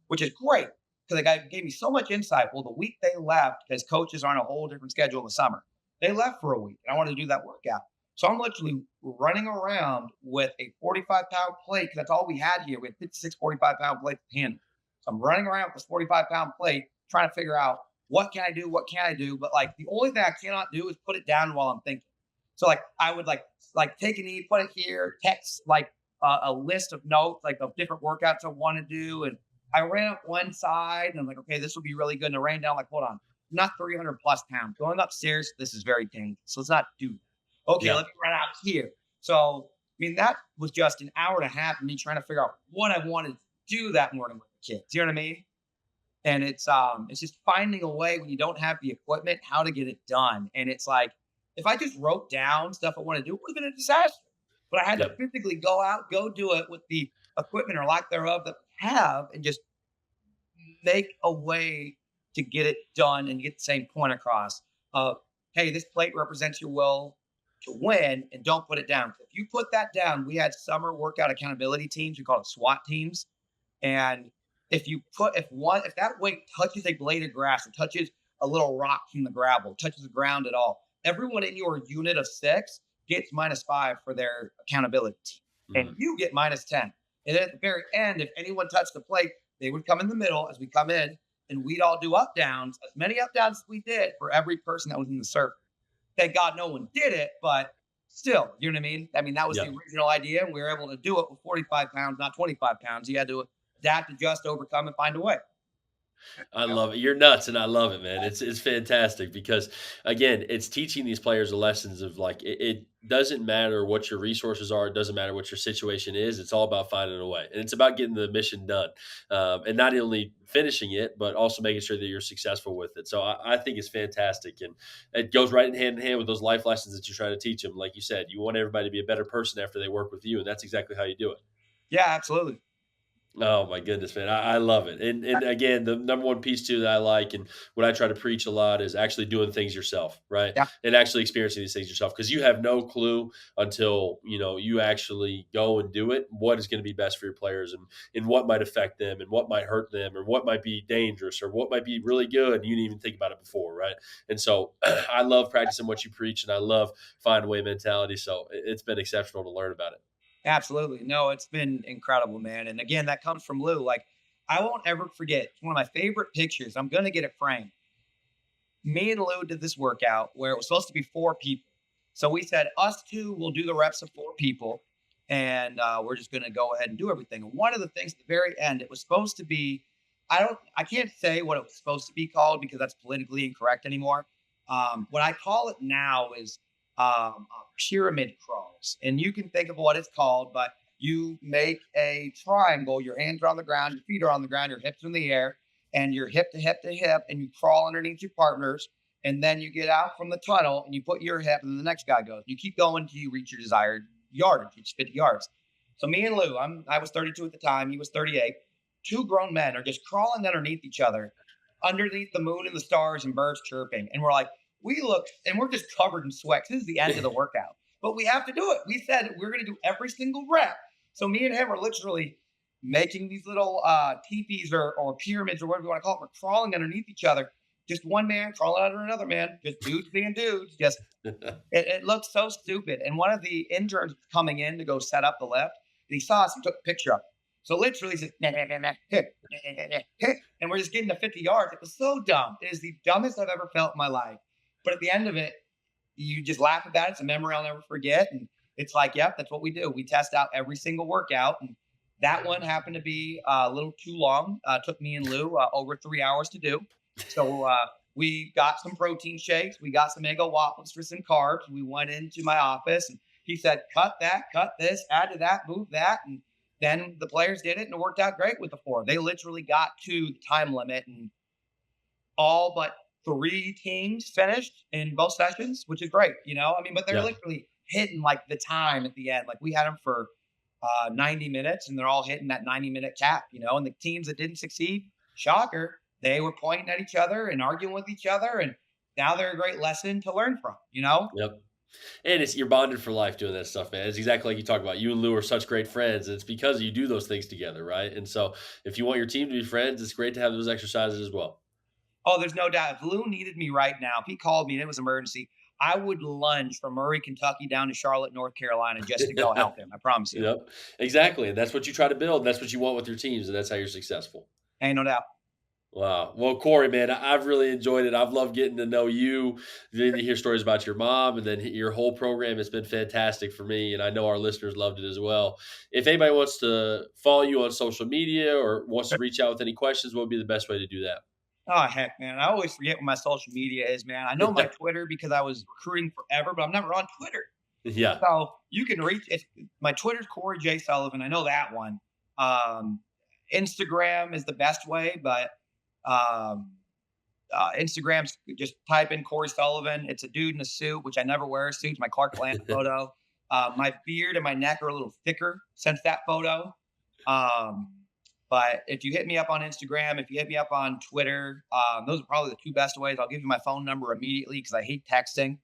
which is great because gave me so much insight. Well, the week they left, because coaches are on a whole different schedule in the summer, they left for a week, and I wanted to do that workout. So I'm literally running around with a 45-pound plate because that's all we had here. We had 56 45-pound plates to handle. So I'm running around with this 45-pound plate, trying to figure out what can I do, what can I do. But like the only thing I cannot do is put it down while I'm thinking. So like I would take a knee, put it here, text like a list of notes like of different workouts I want to do, and I ran up one side and I'm like, okay, this will be really good. And I ran down like, hold on, I'm not 300 plus pounds. Going upstairs, this is very dangerous. So let's not do that. Okay, Yeah. let me run out here. So, I mean, that was just an hour and a half of me trying to figure out what I wanted to do that morning with the kids. You know what I mean? And it's just finding a way when you don't have the equipment, how to get it done. And it's like, if I just wrote down stuff I want to do, it would have been a disaster. But I had to Yep. physically go out, go do it with the equipment or lack thereof that I have, and just make a way to get it done and get the same point across of, hey, this plate represents your will to win, and don't put it down. If you put that down, we had summer workout accountability teams, we call it SWAT teams. And if that weight touches a blade of grass or touches a little rock from the gravel, touches the ground at all, everyone in your unit of 6 gets -5 for their accountability team. And Mhm. you get -10. And then at the very end, if anyone touched the plate, they would come in the middle as we come in, and we'd all do up downs, as many up downs as we did for every person that was in the circle. Thank God no one did it, but still, you know what I mean? I mean, that was the Yeah. original idea, and we were able to do it with 45 pounds, not 25 pounds. You had to adapt, adjust, overcome, and find a way. I You know? love it. You're nuts, and I love it, man. It's fantastic because again, it's teaching these players the lessons of like it doesn't matter what your resources are, it doesn't matter what your situation is. It's all about finding a way, and it's about getting the mission done, and not only finishing it, but also making sure that you're successful with it. So I think it's fantastic, and it goes right in hand with those life lessons that you're trying to teach them. Like you said, you want everybody to be a better person after they work with you, and that's exactly how you do it. Yeah, absolutely. Oh my goodness, man. I love it. And again, the number one piece too that I like and what I try to preach a lot is actually doing things yourself, right? Yeah, And actually experiencing these things yourself because you have no clue until you actually go and do it, what is going to be best for your players and what might affect them and what might hurt them or what might be dangerous or what might be really good. And you didn't even think about it before, right? And so I love practicing what you preach and I love find a way mentality. So it's been exceptional to learn about it. absolutely. No, it's been incredible, man. And again, that comes from Lou. Like, I won't ever forget. It's one of my favorite pictures. I'm gonna get it framed. Me and Lou did this workout where it was supposed to be 4 people. So we said, us two will do the reps of 4 people, and we're just going to go ahead and do everything. And one of the things at the very end, it was supposed to be, I can't say what it was supposed to be called because that's politically incorrect anymore. What I call it now is pyramid crawls. And you can think of what it's called, but you make a triangle. Your hands are on the ground, your feet are on the ground, your hips are in the air, and you're hip to hip to hip, and you crawl underneath your partners, and then you get out from the tunnel and you put your hip, and then the next guy goes. You keep going until you reach your desired yardage, which is 50 yards. So me and Lou, I was 32 at the time, he was 38. 2 grown men are just crawling underneath each other, underneath the moon and the stars and birds chirping, and we're like, we look, and we're just covered in sweat. This is the end of the workout, but we have to do it. We said we're going to do every single rep. So me and him are literally making these little teepees or pyramids or whatever you want to call it. We're crawling underneath each other. Just one man crawling under another man. Just dudes being dudes. Just it looks so stupid. And one of the interns was coming in to go set up the lift, and he saw us and took a picture of it. So literally, he's just, and we're just getting to 50 yards. It was so dumb. It is the dumbest I've ever felt in my life. But at the end of it, you just laugh about it. It's a memory I'll never forget. And it's like, yep, that's what we do. We test out every single workout. And that one happened to be a little too long. Took me and Lou over 3 hours to do. So we got some protein shakes. We got some Eggo waffles for some carbs. We went into my office and he said, cut that, cut this, add to that, move that. And then the players did it and it worked out great with the 4. They literally got to the time limit and all but 3 teams finished in both sessions, which is great, you know? I mean, but they're Yeah. literally hitting like the time at the end. Like we had them for 90 minutes and they're all hitting that 90-minute cap, you know? And the teams that didn't succeed, shocker, they were pointing at each other and arguing with each other, and now they're a great lesson to learn from, you know? Yep. And it's you're bonded for life doing that stuff, man. It's exactly like you talk about. You and Lou are such great friends, and it's because you do those things together, right? And so, if you want your team to be friends, it's great to have those exercises as well. Oh, there's no doubt. If Lou needed me right now, if he called me and it was emergency, I would lunge from Murray, Kentucky down to Charlotte, North Carolina just to go help him. I promise you. Yep, exactly, and that's what you try to build. And that's what you want with your teams, and that's how you're successful. Ain't no doubt. Wow. Well, Corey, man, I've really enjoyed it. I've loved getting to know you, getting to hear stories about your mom, and then your whole program. It's been fantastic for me, and I know our listeners loved it as well. If anybody wants to follow you on social media or wants to reach out with any questions, what would be the best way to do Oh, heck, man. I always forget what my social media is, man. I know my that? Twitter because I was recruiting forever, but I'm never on Twitter. Yeah. So you can reach it. My Twitter's Cory J. Sullivan. I know that one. Um, Instagram is the best way, but um, Instagram's just type in Cory Sullivan. It's a dude in a suit, which I never wear a suit. It's my Clark Atlanta photo. My beard and my neck are a little thicker since that photo. Um, but if you hit me up on Instagram, if you hit me up on Twitter, those are probably the two best ways. I'll give you my phone number immediately because I hate texting.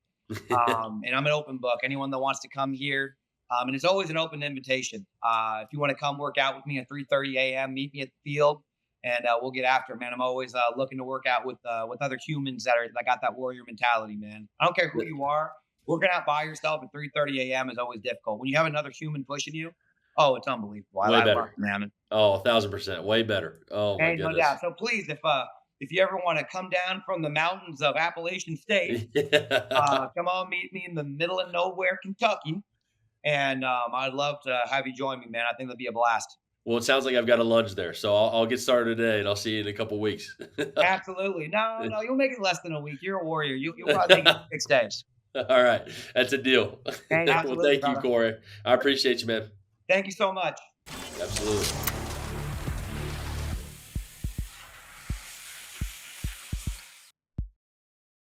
And I'm an open book. Anyone that wants to come here, and it's always an open invitation. If you want to come work out with me at 3:30 a.m., meet me at the field, and we'll get after it, man. I'm always looking to work out with other humans that got that warrior mentality, man. I don't care who you are. Working out by yourself at 3:30 a.m. is always difficult. When you have another human pushing you, oh, it's unbelievable. Way I love better. it, man. Oh, 1,000%. Way better. Oh my Ain't no goodness. doubt. So please, if you ever want to come down from the mountains of Appalachian State, Yeah. come on, meet me in the middle of nowhere, Kentucky, and I'd love to have you join me, man. I think that'd be a blast. Well, it sounds like I've got a lunch there, so I'll get started today, and I'll see you in a couple weeks. Absolutely. No, no, you'll make it less than a week. You're a warrior. You'll probably make it 6 days. All right, that's a deal. Hey, Well, absolutely, thank you, brother. Corey. I appreciate you, man. Thank you so much. Absolutely.